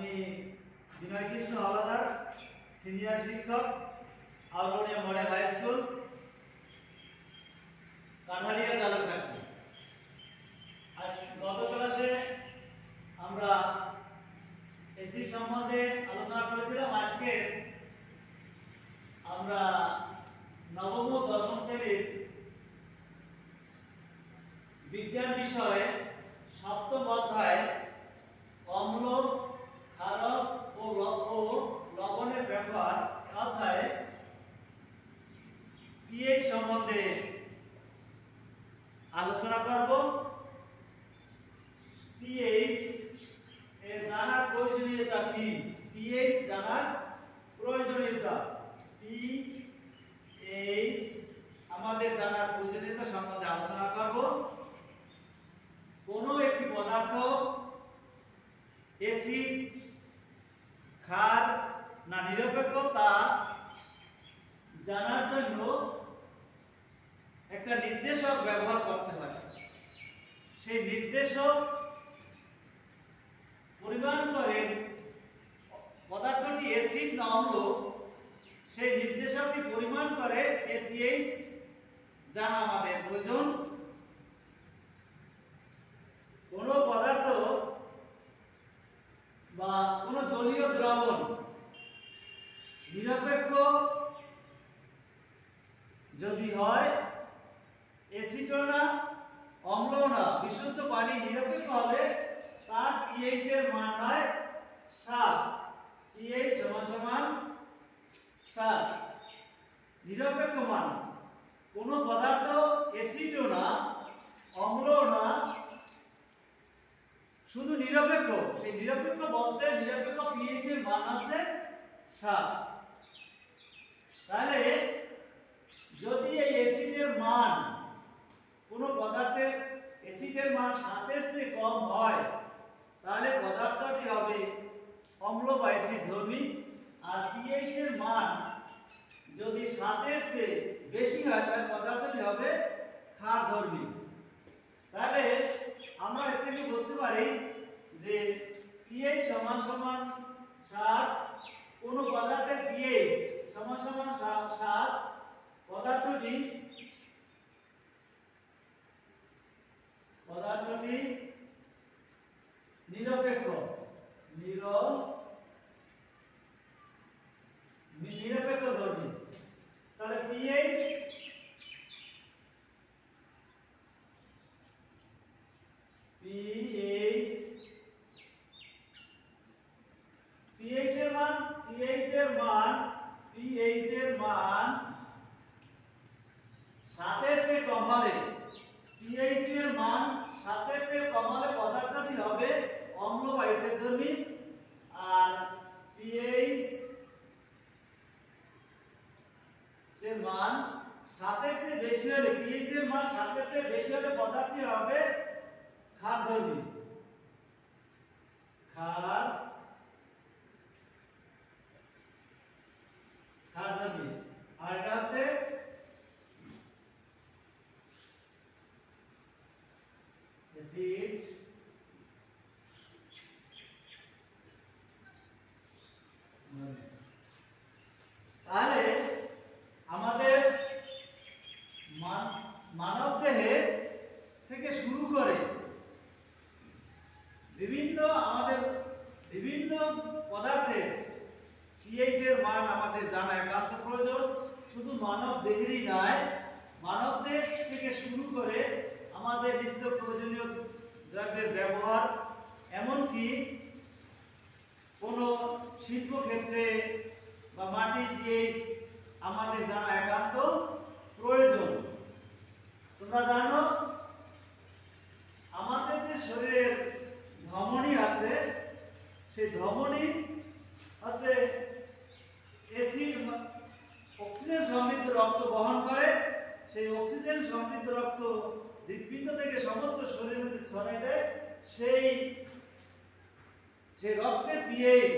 আমি বিনয় কৃষ্ণ হাওলাদার, সিনিয়র শিক্ষক, আউরবনিয়া model high school, Kathalia জালুকাঠি। আজ গত ক্লাসে আমরা এসি সম্বন্ধে আলোচনা করেছিলাম। আজকে আমরা নবম ও দশম শ্রেণীর বিজ্ঞান বিষয়ে সপ্তম অধ্যায় অম্ল, ক্ষারক ও লবণের ব্যবহার অধ্যায়ে পিএইচ সম্বন্ধে আলোচনা করব। পিএইচ এর জানার প্রয়োজনীয়তা কি? পিএইচ জানার প্রয়োজনীয়তা, পিএইচ আমাদের জানার প্রয়োজনীয়তা সম্বন্ধে আলোচনা করব। কোনো একটি পদার্থ অ্যাসিড, ক্ষার না নিরপেক্ষ তা জানার জন্য একটা নির্দেশক ব্যবহার করতে হয়। সেই নির্দেশক পরিমাণ করে পদার্থটি অ্যাসিড না অম্ল, সেই নির্দেশকটি পরিমাণ করে এর পিএইচ জানা আমাদের প্রয়োজন। কোন পদার্থ বা কোন জলীয় দ্রবণ নিরপেক্ষ যদি হয়, অ্যাসিডও না অম্লও না, বিশুদ্ধ পানি নিরপেক্ষ হবে, তার পিএইচ এর মান হয় 7। পিএইচ সমান 7 নিরপেক্ষ মান। কোন পদার্থ অ্যাসিডও না অম্লও না, শুধু নিরপেক্ষ, সেই নিরপেক্ষ বলতে নিরপেক্ষ পিএইচ এর মান আছে 7। তাহলে যদি এই অ্যাসিডের মান, কোন পদার্থের অ্যাসিডের মান 7 এর চেয়ে কম হয়, তাহলে পদার্থটি হবে অম্ল বা অ্যাসিড ধর্মী। আর পিএইচ এর মান যদি 7 এর চেয়ে বেশি হয়, তাহলে পদার্থটি হবে ক্ষার ধর্মী। তাহলে আমরা এর থেকে বুঝতে পারি যে পিএইচ সমান 7, কোন পদার্থের পিএইচ সমান 7, পদার্থটি নিরপেক্ষ, নিরপেক্ষ ধর্মী। তাহলে পিএইচ এর মান 7 এর চেয়ে কম হলে, পিএইচ এর মান 7 এর চেয়ে কম হলে পদার্থটি হবে অম্ল বা অ্যাসিড ধর্মী। আর পিএইচ এর মান 7 এর চেয়ে বেশি হলে, পিএইচ এর মান 7 এর চেয়ে বেশি হলে পদার্থটি হবে ক্ষার ধর্মী। ক্ষার ধর্মী। আর এটা আছে অ্যাসিড তাহলে আমাদের মানব দেহে থেকে শুরু করে বিভিন্ন পদার্থের পিএইচ এর মান আমাদের জানা একান্ত প্রয়োজন। শুধু মানব দেহেরই নয়, মানব দেহ থেকে শুরু করে আমাদের নিত্য প্রয়োজনীয় দ্রব্যের ব্যবহার, এমনকি কোন শিল্পক্ষেত্রে বা মাটির পিএইচ আমাদের জানা একান্ত প্রয়োজন। তোমরা জানো আমাদের যে শরীরের ধমনী আছে, সেই ধমনী আছে অক্সিজেন সমৃদ্ধ রক্ত বহন করে। সেই অক্সিজেন সমৃদ্ধ রক্ত হৃৎপিণ্ড থেকে সমস্ত শরীরের মধ্যে ছড়িয়ে দেয়। সেই রক্তের পিএইচ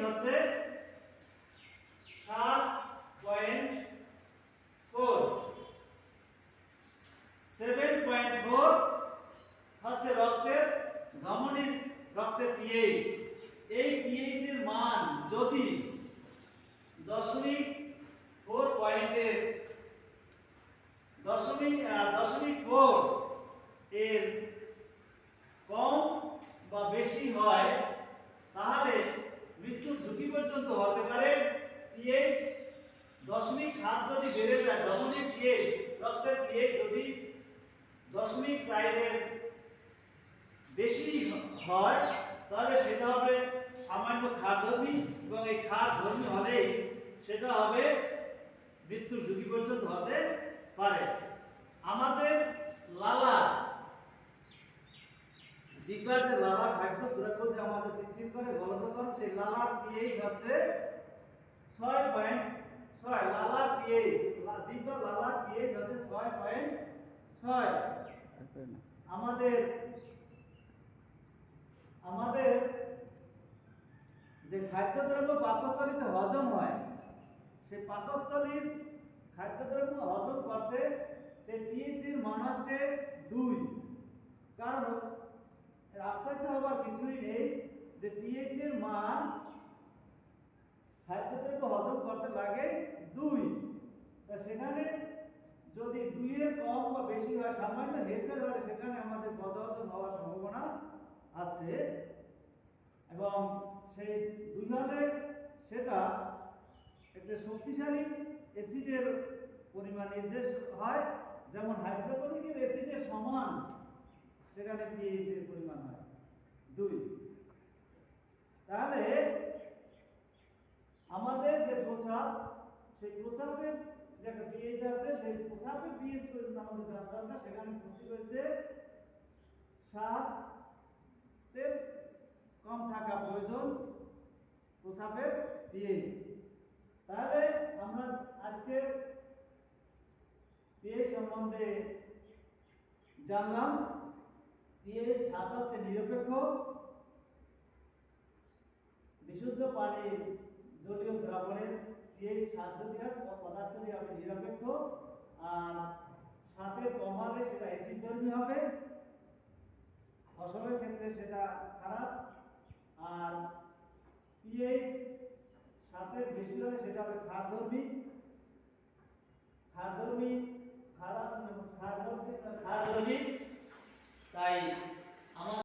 হচ্ছে 7.4, 7.4 হচ্ছে রক্তের ধমনীর রক্তের পিএইচ। এই পিএইচ এর মান যদি 0.4 পয়েন্টের 0.4 এর কম বা বেশি হয় তাহলে মৃত্যুর ঝুঁকি পর্যন্ত হতে পারে। পিএইচ 0.7 যদি বেড়ে যায়, দশমিক পিএইচ রক্তের পিএইচ যদি 0.4 এর বেশি হয় তাহলে সেটা হবে সামান্য ক্ষারধর্মী, এবং এই ক্ষারধর্মী হলেই সেটা হবে মৃত্যুর ঝুঁকি পর্যন্ত হতে পারে। আমাদের লালা জিহ্বার যে লালা খাদ্য দ্রব্য যে আমাদের পিচ্ছিল করে গলদকরণ, সেই লালার পিএইচ হচ্ছে 6.6। লালার পিএইচ, জিহ্বার লালার পিএইচ হচ্ছে 6.6। আমাদের আমাদের যে খাদ্যদ্রব্য পাকস্থলীতে হজম হয়, সেই পাকস্থলীর খাদ্যদ্রব্য হজম করতে সেই পিএইচ এর মান হচ্ছে 2। কারণ এর আশ্চর্য হবার কিছুই নেই যে পিএইচ এর মান খাদ্যদ্রব্য হজম করতে লাগে 2। তা সেখানে যদি 2 এর কম বা বেশি হয়, সামান্য হেরফের হলে সেখানে আমাদের বদহজম হওয়ার সম্ভাবনা আছে। এবং সেই 2 হলে সেটা একটা শক্তিশালী অ্যাসিডের পরিমাণ নির্দেশ হয়, যেমন হাইড্রোক্লোরিক অ্যাসিডের সমান সেখানে পিএইচ এর পরিমাণ হয় 2। তাহলে আমাদের যে প্রস্রাব, সেই প্রস্রাবের যে একটা পিএইচ আছে, সেই প্রস্রাবের পিএইচ পর্যন্ত আমাদের জানা দরকার। সেখানে খুশি হয়েছে 7 এর কম থাকা প্রয়োজন প্রস্রাবের পিএইচ। তাহলে আমরা আজকে পিএইচ সম্বন্ধে জানলাম। পিএইচ 7 হচ্ছে নিরপেক্ষ। বিশুদ্ধ পানির জলীয় দ্রাবণের পিএইচ 7 যদি হয় পদার্থটি হবে নিরপেক্ষ, আর 7 এর কম হলে সেটা অ্যাসিডধর্মী হবে, ফসলের ক্ষেত্রে সেটা খারাপ। আর পিএইচ 7 এর বেশি হলে সেটা হবে ক্ষারধর্মী। ক্ষারধর্মী তাই